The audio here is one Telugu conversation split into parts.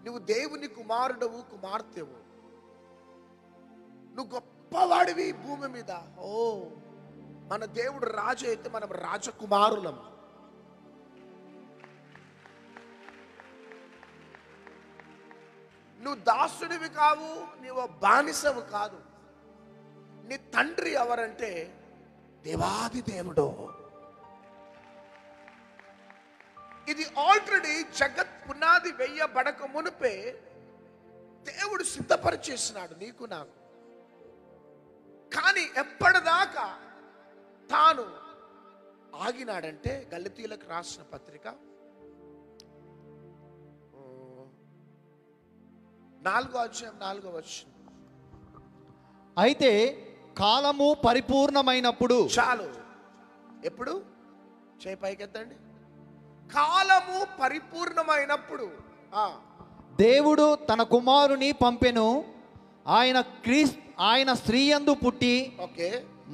నువ్వు దేవుని కుమారుడవు, కుమార్తెవు. నువ్వు గొప్పవాడివి భూమి మీద. ఓ, మన దేవుడు రాజు అయితే మనం రాజకుమారులం. నువ్వు దాసుడివి కావు, నీవు బానిసవు కాదు. నీ తండ్రి ఎవరంటే దేవాది దేవుడు. ఇది ఆల్రెడీ జగత్ పునాది వేయబడక మునిపే దేవుడు సిద్ధపరిచేసినాడు నీకు నాకు. కానీ ఎప్పటిదాకా తాను ఆగినాడంటే గలతీయులకు రాసిన పత్రిక 4:4. అయితే కాలము పరిపూర్ణమైనప్పుడు. చాలు. ఎప్పుడు? చేయి పైకెత్తండి. కాలము పరిపూర్ణమైనప్పుడు దేవుడు తన కుమారుని పంపెను. ఆయన స్త్రీయందు పుట్టి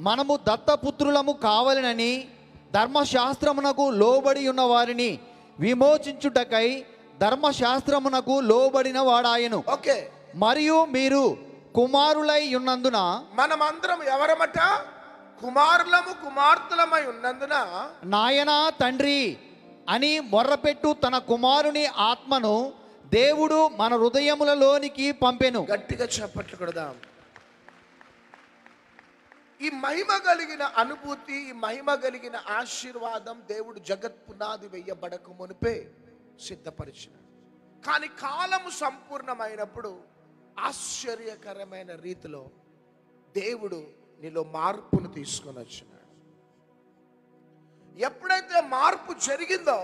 మనము దత్తపుత్రులము కావాలనని ధర్మశాస్త్రమునకు లోబడి ఉన్న వారిని విమోచించుటకై ధర్మశాస్త్రమునకు లోబడిన వాడాయను. మరియు మీరు కుమారులై ఉన్నందున, మనమందరం ఎవరమట? కుమారులము, కుమార్తెలమై ఉన్నందున, నాయనా తండ్రి అని మొర్రపెట్టు తన కుమారుని ఆత్మను దేవుడు మన హృదయములలోనికి పంపెను. గట్టిగా చప్పట్లు కొడదాం. ఈ మహిమ కలిగిన అనుభూతి, ఈ మహిమ కలిగిన ఆశీర్వాదం దేవుడు జగత్ పునాది వేయబడక మునిపే సిద్ధపరిచినాడు. కానీ కాలము సంపూర్ణమైనప్పుడు ఆశ్చర్యకరమైన రీతిలో దేవుడు నీలో మార్పును తీసుకొని వచ్చినాడు. ఎప్పుడైతే మార్పు జరిగిందో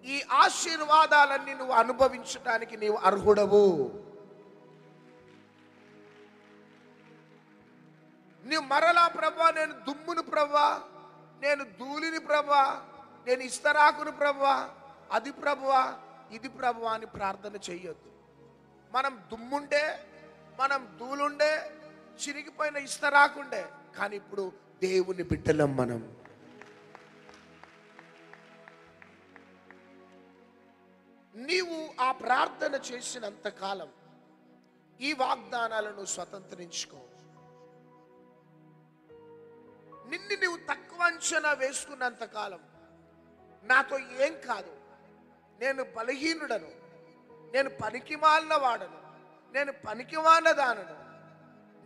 ఈ ఆశీర్వాదాలన్నీ నువ్వు అనుభవించడానికి నీవు అర్హుడవు. నువ్వు మరలా ప్రభా, నేను దుమ్మును ప్రభా, నేను ధూళిని ప్రభా, నేను ఇస్తరాకును ప్రభా, అది ప్రభువా, ఇది ప్రభువా అని ప్రార్థన చెయ్యొద్దు. మనం దుమ్ముండే, మనం ధూళుండే, చిరిగిపోయిన ఇస్తరాకుండే, కానీ ఇప్పుడు దేవుని బిడ్డలం మనం. నీవు ఆ ప్రార్థన చేసినంత కాలం ఈ వాగ్దానాలను స్వతంత్రించుకో. నిన్ను నువ్వు తక్కువ అంచనా వేసుకున్నంత కాలం నాతో ఏం కాదు, నేను బలహీనుడను, నేను పనికిమాలిన వాడను, నేను పనికిమాలిన దానను,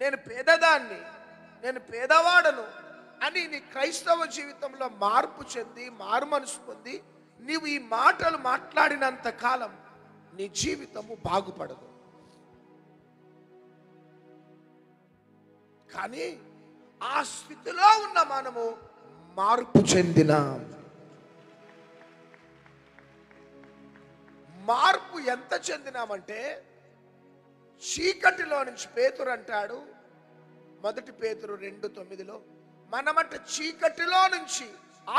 నేను పేదదాన్ని, నేను పేదవాడను అని నీ క్రైస్తవ జీవితంలో మార్పు చెంది మారు మనసు పొంది నీవు ఈ మాటలు మాట్లాడినంత కాలం నీ జీవితము బాగుపడదు. కానీ ఆ స్థితిలో ఉన్న మనము మార్పు చెందిన మార్పు ఎంత చెందినామంటే, చీకటిలో నుంచి పేతురు అంటాడు, 1 పేతురు 2:9, మనమట చీకటిలో నుంచి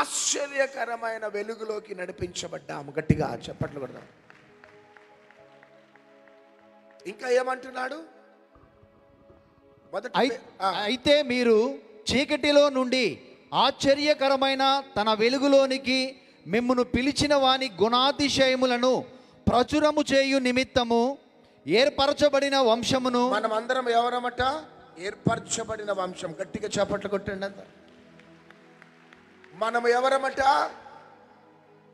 ఆశ్చర్యకరమైన వెలుగులోకి నడిపించబడ్డాము. గట్టిగా చప్పట్లు కొడదాం. ఇంకా ఏమంటున్నాడు? అయితే మీరు చీకటిలో నుండి ఆశ్చర్యకరమైన తన వెలుగులోనికి మిమ్మును పిలిచిన వాని గుణాతిశయములను ప్రచురము చేయు నిమిత్తము ఏర్పరచబడిన వంశమును. మనమందరం ఎవరమట? ఏర్పరచబడిన వంశం. గట్టిగా చప్పట్లు కొట్టండి అంత. మనం ఎవరమట?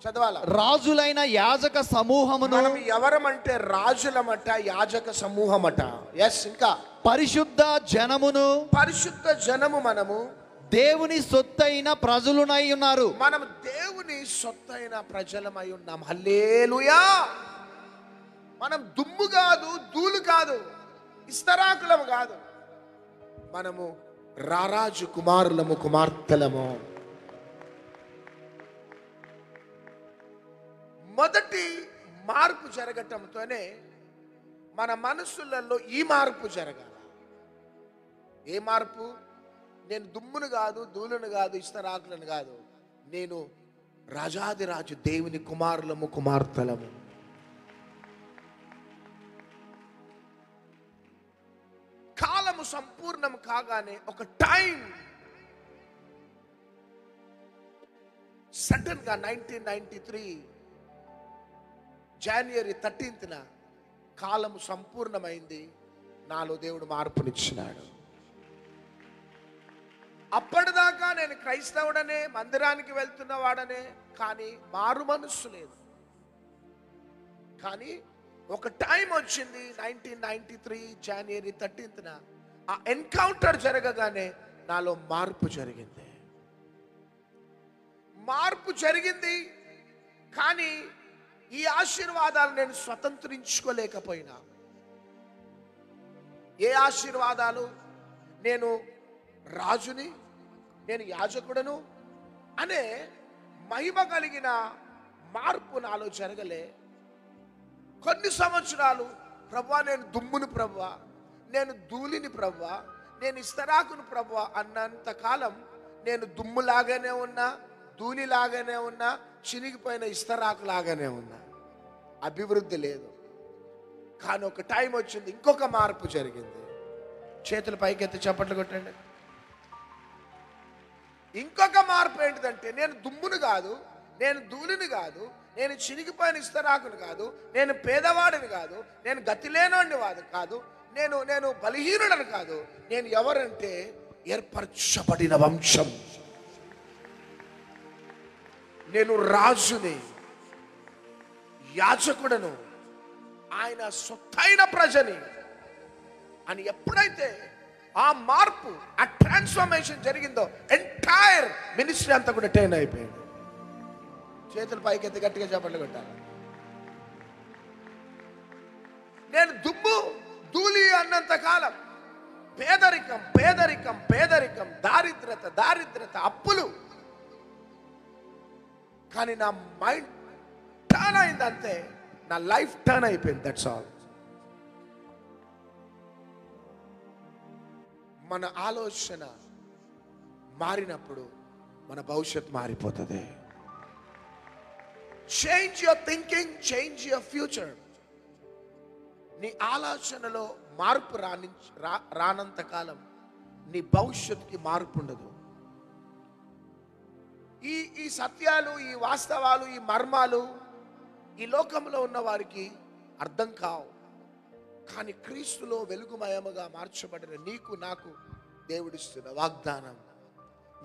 చదవాల. రాజులైన యాజక సమూహమును. మనం ఎవరమంటే రాజులమట, యాజక సమూహమట. ఎస్. ఇంకా పరిశుద్ధ జనమును. పరిశుద్ధ జనము మనము. దేవుని సొత్తైన ప్రజలునై ఉన్నారు. మనం దేవుని సొత్తైన ప్రజలమై ఉన్నాం. హల్లెలూయా. మనం దుమ్ము కాదు, ధూళి కాదు, ఇస్తరాకులము కాదు, మనము రారాజు కుమారులము, కుమార్తెలము. మొదటి మార్పు జరగటంతోనే మన మనసులలో ఈ మార్పు జరగాలి. ఏ మార్పు? నేను దుమ్మును కాదు, ధూళిని కాదు, ఇస్తరాకులను కాదు, నేను రాజాదిరాజు దేవుని కుమారులము, కుమార్తెలము. కాలము సంపూర్ణం కాగానే ఒక టైం సడన్ గా 1993 జనవరి 13న కాలము సంపూర్ణమైంది. నాలో దేవుడు మార్పునిచ్చినాడు. అప్పటిదాకా నేను క్రైస్తవుడనే, మందిరానికి వెళ్తున్న వాడనే, కానీ మారు మనస్సు లేదు. కానీ ఒక టైం వచ్చింది 1993 జనవరి 13న ఆ ఎన్కౌంటర్ జరగగానే నాలో మార్పు జరిగింది. మార్పు జరిగింది. కానీ ఈ ఆశీర్వాదాలు నేను స్వతంత్రించుకోలేకపోయినా. ఏ ఆశీర్వాదాలు? నేను రాజుని, నేను యాజకుడను అనే మహిమ కలిగిన మార్పు నాలో జరగలే. కొన్ని సంవత్సరాలు ప్రభువా నేను దుమ్మును ప్రభువా, నేను ధూళిని ప్రభువా, నేను ఇస్తరాకును ప్రభువా అన్నంత కాలం నేను దుమ్ములాగానే ఉన్నా, ధూళిలాగానే ఉన్నా, చినిగిపోయిన ఇస్తరాకు లాగానే ఉన్నా. అభివృద్ధి లేదు. కానీ ఒక టైం వచ్చింది, ఇంకొక మార్పు జరిగింది. చేతులు పైకెత్తి చప్పట్లు కొట్టండి. ఇంకొక మార్పు ఏంటిదంటే, నేను దుమ్మును కాదు, నేను ధూళిని కాదు, నేను చినిగిపోయిన ఇస్తరాకును కాదు, నేను పేదవాడిని కాదు, నేను గతి లేనోడిని కాదు, నేను బలహీనుడని కాదు. నేను ఎవరంటే ఏర్పరచబడిన వంశం. నేను రాజుని, యాజకుడను, ఆయన సొత్తైన ప్రజని అని ఎప్పుడైతే ఆ మార్పు, ఆ ట్రాన్స్ఫర్మేషన్ జరిగిందో, ఎంటైర్ మినిస్ట్రీ అంతా కూడా టర్న్ అయిపోయింది. చేతులు పైకి ఎత్తి గట్టిగా చప్పట్లు కొట్టాలి. నేను దుమ్ము ధూళి అన్నంత కాలం పేదరికం పేదరికం పేదరికం, దారిద్రత దారిద్రత, అప్పులు. కానీ నా మైండ్ టర్న్ అయింది అంతే, నా లైఫ్ టర్న్ అయిపోయింది. That's all. మన ఆలోచన మారినప్పుడు మన భవిష్యత్ మారిపోతుంది. Change your thinking, change your future. నీ ఆలోచనలో మార్పు రానంత కాలం నీ భవిష్యత్తుకి మార్పు ఉండదు. ఈ సత్యాలు, ఈ వాస్తవాలు, ఈ మర్మాలు ఈ లోకంలో ఉన్న వారికి అర్థం కావు. కానీ క్రీస్తులో వెలుగుమయముగా మార్చబడిన నీకు నాకు దేవుడిస్తున్న వాగ్దానం,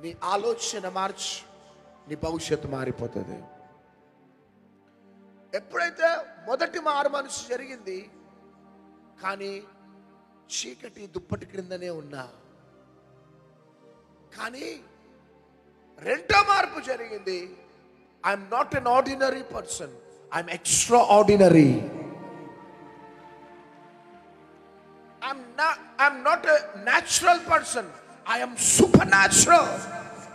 నీ ఆలోచన మార్చి నీ భవిష్యత్తు మారిపోతుంది. ఎప్పుడైతే మొదటి మారు మనసు జరిగింది, కానీ చీకటి దుప్పటి క్రిందనే ఉన్నా. కానీ రెండో మార్పు జరిగింది. I'm not an ordinary person, I'm extra ordinary. I'm not a natural person, I am supernatural,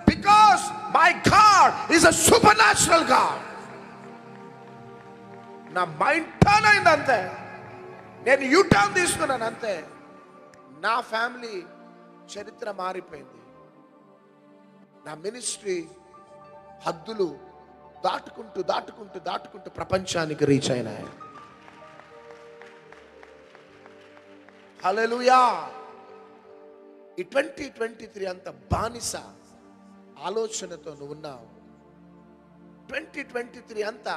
because my God is a supernatural God. నా మైండ్ టర్న్ అయింది అంతే, నేను యూ టర్న్ తీసుకున్నాను అంతే. నా ఫ్యామిలీ చరిత్ర మారిపోయింది. నా మినిస్ట్రీ హద్దులు దాటుకుంటూ దాటుకుంటూ దాటుకుంటూ ప్రపంచానికి రీచ్ అయినాయి. హల్లెలూయా. ఈ 2023 అంత బానిస ఆలోచనతో నువ్వు ఉన్నావు. 2023 అంతా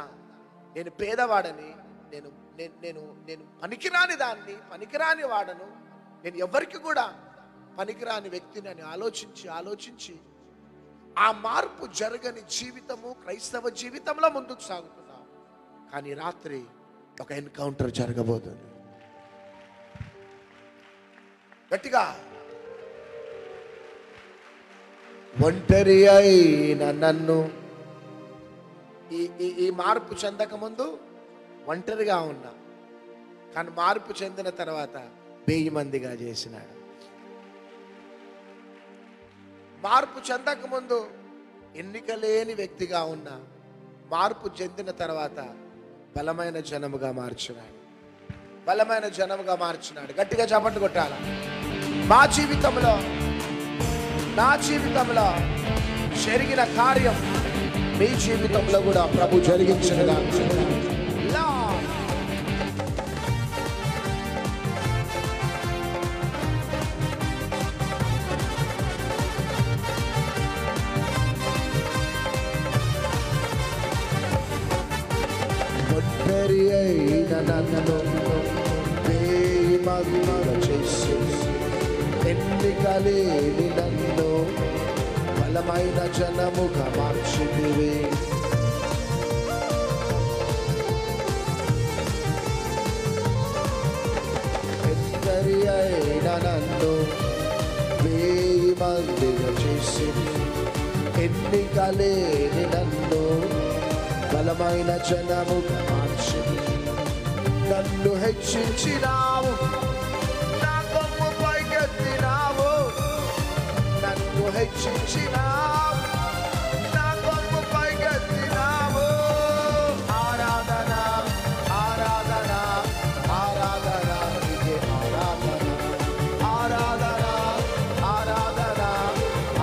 నేను పేదవాడని, నేను నేను నేను నేను పనికిరాని దాన్ని, పనికిరాని వాడను, నేను ఎవరికి కూడా పనికిరాని వ్యక్తిని అని ఆలోచించి ఆలోచించి ఆ మార్పు జరగని జీవితము క్రైస్తవ జీవితంలో ముందుకు సాగుతున్నావు. కానీ రాత్రి ఒక ఎన్కౌంటర్ జరగబోతుంది. గట్టిగా, ఒంటరి అయిన నన్ను, ఈ మార్పు చెందక ముందు ఒంటరిగా ఉన్నా, కానీ మార్పు చెందిన తర్వాత 1000 మందిగా చేసినాడు. మార్పు చెందక ముందు ఎన్నిక లేని వ్యక్తిగా ఉన్నా, మార్పు చెందిన తర్వాత బలమైన జనముగా మార్చినాడు. బలమైన జనముగా మార్చినాడు. గట్టిగా చప్పట్లు కొట్టాల. మా జీవితంలో, నా జీవితంలో జరిగిన కార్యం మీ జీవితంలో కూడా ప్రభు జరిగించగా. ఒంటరి అయిన నన్ను మగువ చేసి ఎన్నిక లేని నన్ను బలమైన జనముగా మార్చితివి. ఎందరి అయిన నన్ను వేయి మందిగా చేసి ఎన్నిక లేని నన్ను బలమైన జనముగా మార్చితివి. నన్ను హెచ్చించినావు, నా కొమ్ము పైకెత్తినావు. నన్ను హెచ్చించినావు, నా కొమ్ము పైకెత్తినావు. ఆరాధన ఆరాధన ఆరాధన నీకే ఆరాధన. ఆరాధన ఆరాధన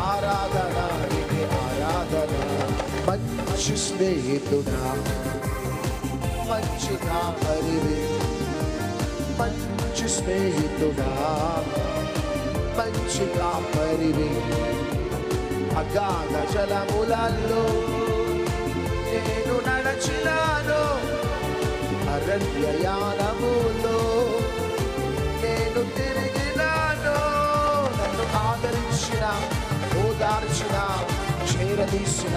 ఆరాధన నీకే ఆరాధన. మంచి స్నేహితుడా, మంచి కాపరివి, మంచి స్నేహితుడా, మంచి కాపరివి. అగాధ జలములలో నేను నడచినాను, అరణ్యయానములో నేను తిరిగినాను. నన్ను ఆదరించిన, ఓదార్చిన, చేరదీసిన,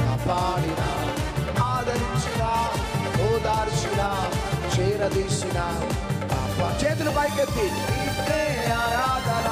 కాపాడిన. ఆదరించిన, ఓదార్చిన, చేరదీసిన. చేతులు పైకెత్తి నీకే ఆరాధన.